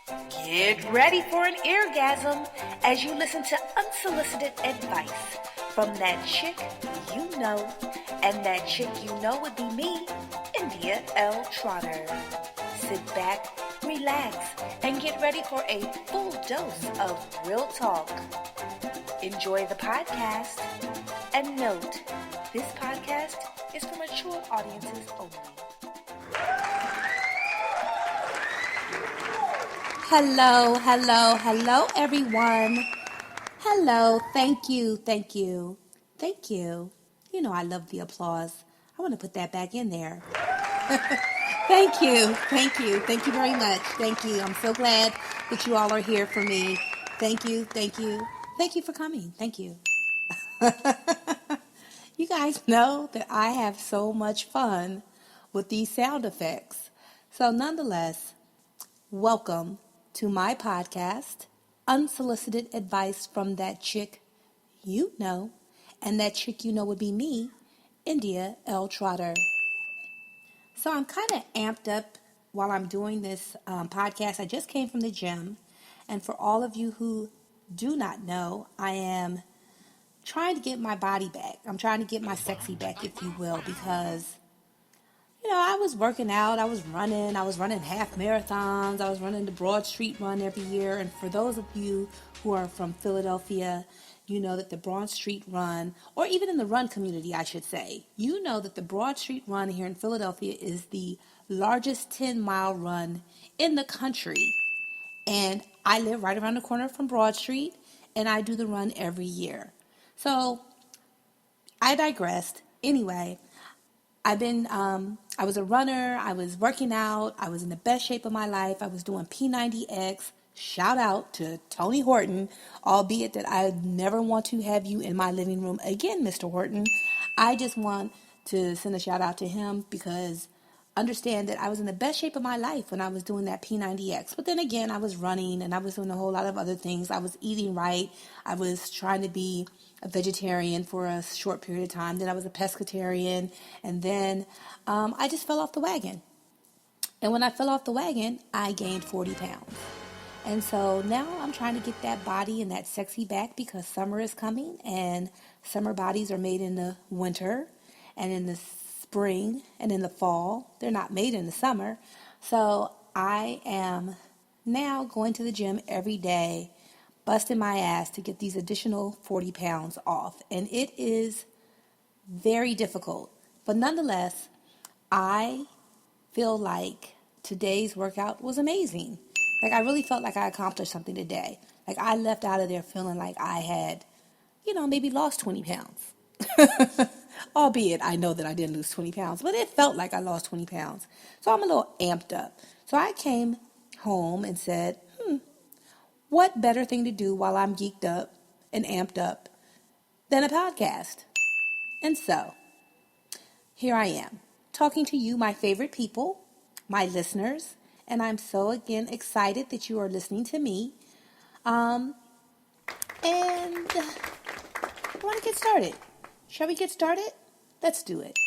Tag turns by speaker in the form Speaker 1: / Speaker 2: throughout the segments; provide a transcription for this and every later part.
Speaker 1: Get ready for an eargasm as you listen to unsolicited advice from that chick you know, and that chick you know would be me, India L. Trotter. Sit back, relax, and get ready for a full dose of real talk. Enjoy the podcast, and note, this podcast is for mature audiences only. Hello, everyone. Hello, thank you. You know I love the applause. I want to put that back in there. Thank you very much. Thank you. I'm so glad that you all are here for me. Thank you for coming. Thank you. You guys know that I have so much fun with these sound effects. So nonetheless, welcome to my podcast, Unsolicited Advice from That Chick You Know, and that chick you know would be me, India L. Trotter. So I'm kind of amped up while I'm doing this podcast. I just came from the gym, and for all of you who do not know, I am trying to get my body back. I'm trying to get my sexy back, if you will, because I was working out, I was running half marathons, I was running the Broad Street Run every year. And for those of you who are from Philadelphia, you know that the Broad Street Run, or even in the run community, I should say, you know that the Broad Street Run here in Philadelphia is the largest 10-mile run in the country. And I live right around the corner from Broad Street, and I do the run every year. So I digressed. Anyway, I was a runner, I was working out, I was in the best shape of my life, I was doing P90X, shout out to Tony Horton, albeit that I never want to have you in my living room again, Mr. Horton. I just want to send a shout out to him because understand that I was in the best shape of my life when I was doing that P90X. But then again, I was running and I was doing a whole lot of other things. I was eating right. I was trying to be a vegetarian for a short period of time. Then I was a pescatarian. And then I just fell off the wagon. And when I fell off the wagon, I gained 40 pounds. And so now I'm trying to get that body and that sexy back because summer is coming and summer bodies are made in the winter and in the spring and in the fall. They're not made in the summer. So I am now going to the gym every day, busting my ass to get these additional 40 pounds off. And it is very difficult. But nonetheless, I feel like today's workout was amazing. Like I really felt like I accomplished something today. Like I left out of there feeling like I had, maybe lost 20 pounds. Albeit I know that I didn't lose 20 pounds, but it felt like I lost 20 pounds. So I'm a little amped up. So I came home and said, what better thing to do while I'm geeked up and amped up than a podcast? And so here I am, talking to you, my favorite people, my listeners, and I'm so, again, excited that you are listening to me. And I want to get started. Shall we get started? Let's do it.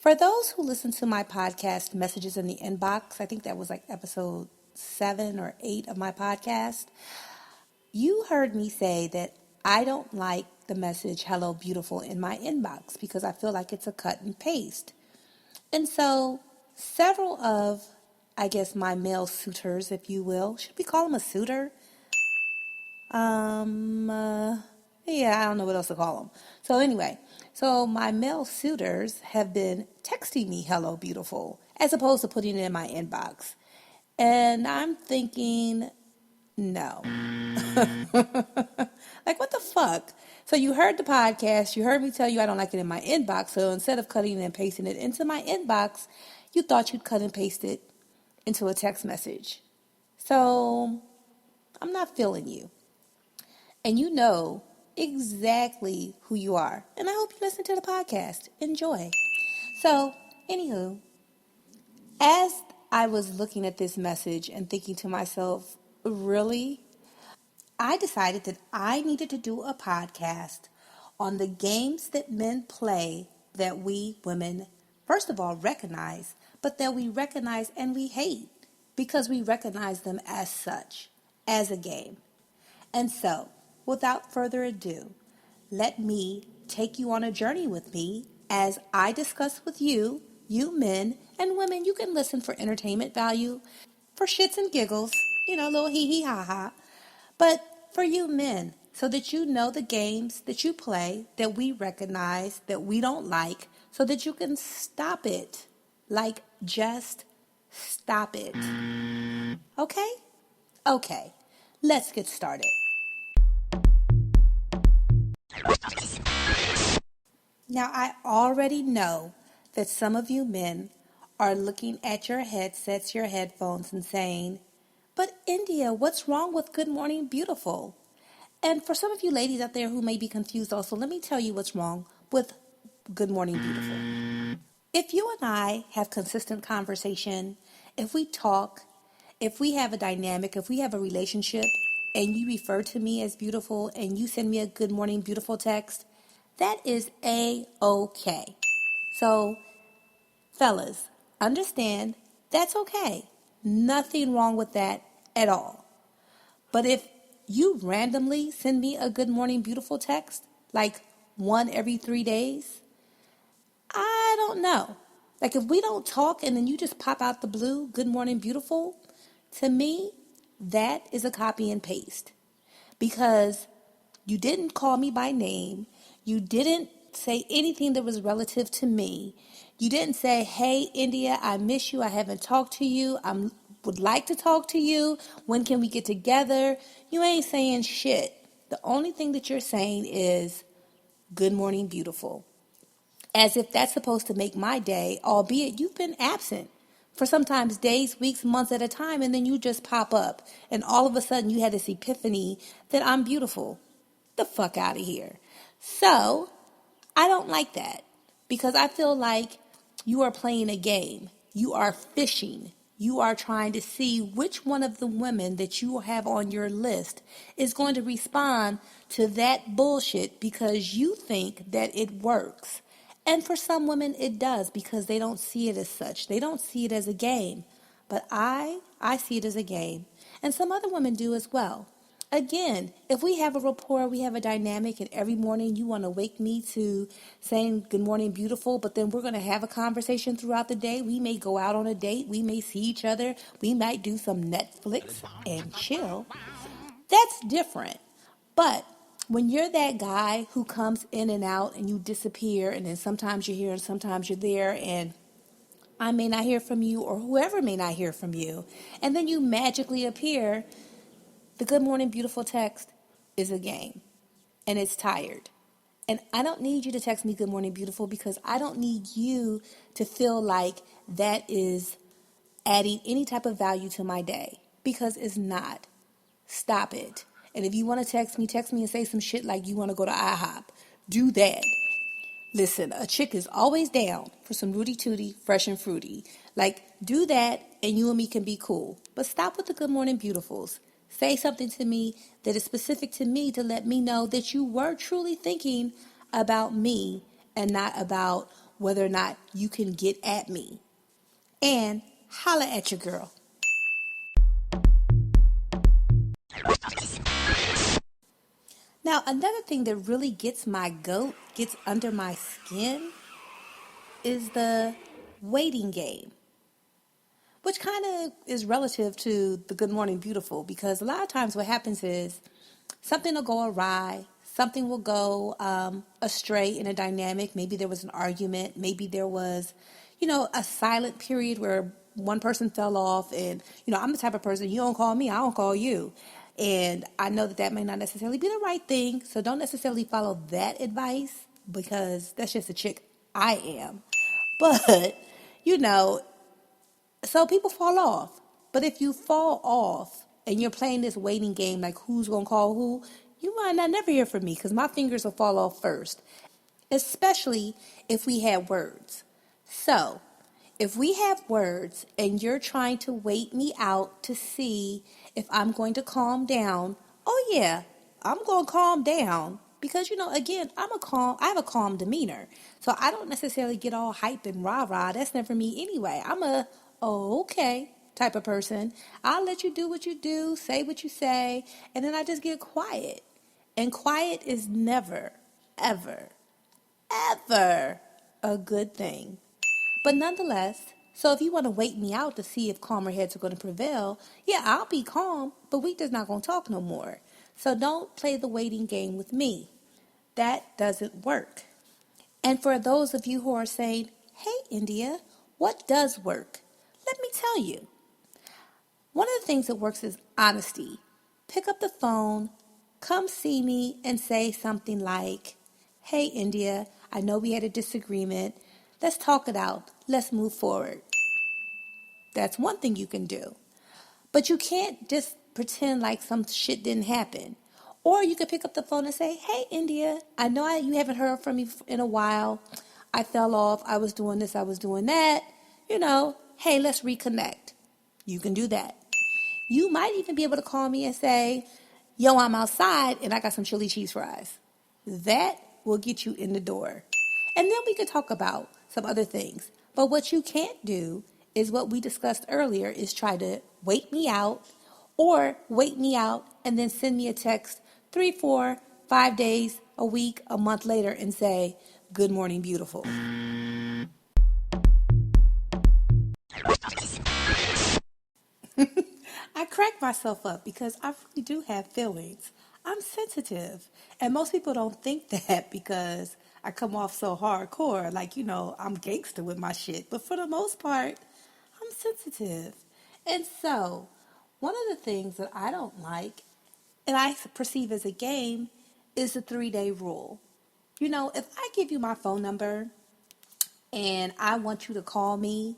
Speaker 1: For those who listen to my podcast, Messages in the Inbox, I think that was like episode 7 or 8 of my podcast, you heard me say that I don't like the message, hello, beautiful, in my inbox because I feel like it's a cut and paste. And so several of, I guess, my male suitors, if you will, should we call him a suitor? Yeah, I don't know what else to call them. So anyway, my male suitors have been texting me, hello, beautiful, as opposed to putting it in my inbox. And I'm thinking, no. Like, what the fuck? So you heard the podcast, you heard me tell you I don't like it in my inbox, so instead of cutting and pasting it into my inbox, you thought you'd cut and paste it into a text message. So I'm not feeling you. And you know exactly who you are. And I hope you listen to the podcast. Enjoy. So, anywho, as I was looking at this message and thinking to myself, really? I decided that I needed to do a podcast on the games that men play that we women first of all, recognize, but that we recognize and we hate because we recognize them as such, as a game. And so, without further ado, let me take you on a journey with me as I discuss with you, you men and women. You can listen for entertainment value, for shits and giggles, a little hee hee ha ha. But for you men, so that you know the games that you play, that we recognize, that we don't like, so that you can stop it. Like, just stop it. Okay? Okay. Let's get started. Now, I already know that some of you men are looking at your headsets, your headphones, and saying, "But India, what's wrong with Good Morning Beautiful?" And for some of you ladies out there who may be confused also, let me tell you what's wrong with Good Morning Beautiful. If you and I have consistent conversation, if we talk, if we have a dynamic, if we have a relationship, and you refer to me as beautiful and you send me a Good Morning Beautiful text, that is A-OK. So, fellas, understand that's okay. Nothing wrong with that at all. But if you randomly send me a Good Morning Beautiful text, like one every 3 days, I don't know. Like if we don't talk and then you just pop out the blue, Good Morning Beautiful, to me, that is a copy and paste. Because you didn't call me by name. You didn't say anything that was relative to me. You didn't say, "Hey, India, I miss you. I haven't talked to you. I would like to talk to you. When can we get together?" You ain't saying shit. The only thing that you're saying is, "Good morning, beautiful." As if that's supposed to make my day, albeit you've been absent for sometimes days, weeks, months at a time, and then you just pop up, and all of a sudden you had this epiphany that I'm beautiful. The fuck out of here. So, I don't like that because I feel like you are playing a game. You are fishing. You are trying to see which one of the women that you have on your list is going to respond to that bullshit because you think that it works. And for some women it does because they don't see it as such. They don't see it as a game. But I see it as a game. And some other women do as well. Again, if we have a rapport, we have a dynamic, and every morning you want to wake me to saying good morning, beautiful, but then we're going to have a conversation throughout the day. We may go out on a date. We may see each other. We might do some Netflix and chill. That's different. But when you're that guy who comes in and out and you disappear, and then sometimes you're here and sometimes you're there, and I may not hear from you or whoever may not hear from you, and then you magically appear, the Good Morning Beautiful text is a game, and it's tired. And I don't need you to text me Good Morning Beautiful because I don't need you to feel like that is adding any type of value to my day because it's not. Stop it. And if you want to text me and say some shit like you want to go to IHOP. Do that. Listen, a chick is always down for some Rooty Tooty, fresh and fruity. Like, do that and you and me can be cool. But stop with the Good Morning Beautifuls. Say something to me that is specific to me to let me know that you were truly thinking about me and not about whether or not you can get at me. And holla at your girl. Now, another thing that really gets my goat, gets under my skin, is the waiting game, which kind of is relative to the Good Morning Beautiful, because a lot of times what happens is something will go awry, something will go astray in a dynamic. Maybe there was an argument, maybe there was, a silent period where one person fell off, and, I'm the type of person, you don't call me, I don't call you. And I know that may not necessarily be the right thing, so don't necessarily follow that advice because that's just a chick I am. But, so people fall off. But if you fall off and you're playing this waiting game like who's going to call who, you might not never hear from me because my fingers will fall off first, especially if we have words. So, if we have words and you're trying to wait me out to see if I'm going to calm down, oh yeah, I'm going to calm down Because, again, I have a calm demeanor. So I don't necessarily get all hype and rah-rah. That's never me anyway. I'm a, oh, okay type of person. I'll let you do what you do, say what you say, and then I just get quiet. And quiet is never, ever, ever a good thing. But nonetheless, so if you want to wait me out to see if calmer heads are going to prevail, yeah, I'll be calm, but we just not going to talk no more. So don't play the waiting game with me. That doesn't work. And for those of you who are saying, hey, India, what does work? Let me tell you. One of the things that works is honesty. Pick up the phone, come see me, and say something like, hey, India, I know we had a disagreement. Let's talk it out. Let's move forward. That's one thing you can do. But you can't just pretend like some shit didn't happen. Or you could pick up the phone and say, hey, India, I know you haven't heard from me in a while. I fell off. I was doing this. I was doing that. Hey, let's reconnect. You can do that. You might even be able to call me and say, yo, I'm outside and I got some chili cheese fries. That will get you in the door. And then we could talk about some other things. But what you can't do is what we discussed earlier, is try to wait me out or wait me out and then send me a text 3, 4, 5 days, a week, a month later and say, good morning, beautiful. I crack myself up because I really do have feelings. I'm sensitive. And most people don't think that because I come off so hardcore, like, I'm gangster with my shit. But for the most part, I'm sensitive. And so, one of the things that I don't like, and I perceive as a game, is the 3-day rule. If I give you my phone number and I want you to call me,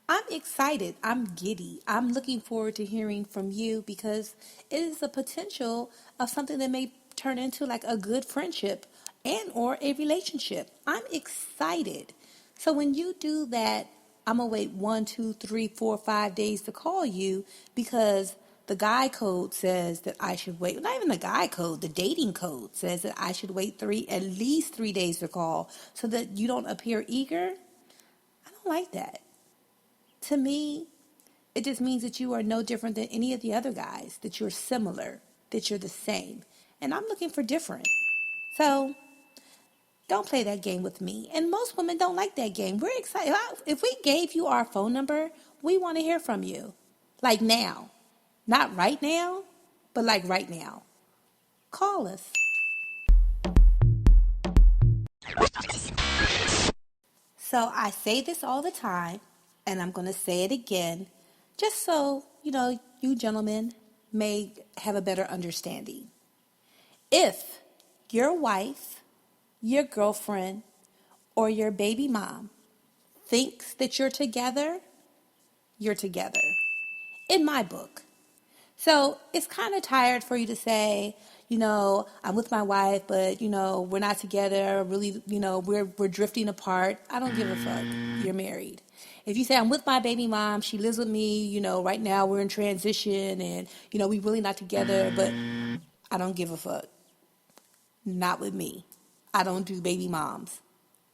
Speaker 1: I'm excited. I'm giddy. I'm looking forward to hearing from you because it is a potential of something that may turn into like a good friendship and or a relationship. I'm excited. So when you do that, I'm gonna wait 1, 2, 3, 4, 5 days to call you because the guy code says that I should wait. Not even the guy code, the dating code says that I should wait at least 3 days to call so that you don't appear eager. I don't like that. To me, it just means that you are no different than any of the other guys, that you're similar, that you're the same. And I'm looking for different. So don't play that game with me. And most women don't like that game. We're excited. If we gave you our phone number, we want to hear from you. Like now. Not right now, but like right now. Call us. So I say this all the time, and I'm going to say it again, just so, you gentlemen may have a better understanding. If your wife, your girlfriend, or your baby mom thinks that you're together, you're together. In my book. So it's kind of tired for you to say, I'm with my wife, but, we're not together. Really, we're drifting apart. I don't give a fuck. You're married. If you say, I'm with my baby mom, she lives with me, right now we're in transition and, we really not together, but I don't give a fuck. Not with me. I don't do baby moms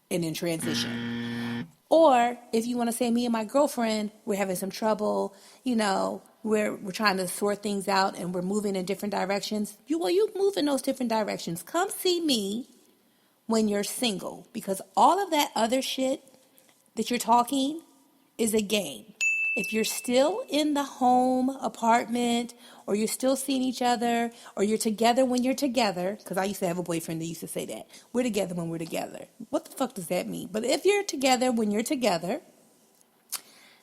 Speaker 1: and in transition. Or if you want to say me and my girlfriend, we're having some trouble, we're trying to sort things out and we're moving in different directions. You move in those different directions. Come see me when you're single because all of that other shit that you're talking is a game. If you're still in the home apartment or you're still seeing each other or you're together when you're together, because I used to have a boyfriend that used to say that, we're together when we're together. What the fuck does that mean? But if you're together when you're together,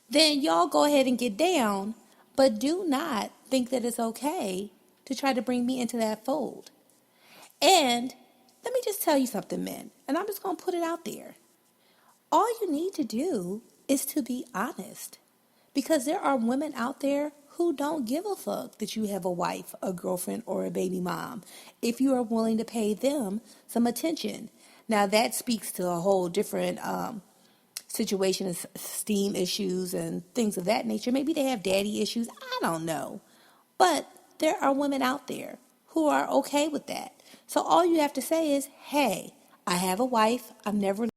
Speaker 1: then y'all go ahead and get down, but do not think that it's okay to try to bring me into that fold. And let me just tell you something, men, and I'm just going to put it out there. All you need to do is to be honest. Because there are women out there who don't give a fuck that you have a wife, a girlfriend, or a baby mom if you are willing to pay them some attention. Now, that speaks to a whole different situation, esteem issues and things of that nature. Maybe they have daddy issues. I don't know. But there are women out there who are okay with that. So all you have to say is, hey, I have a wife. I'm never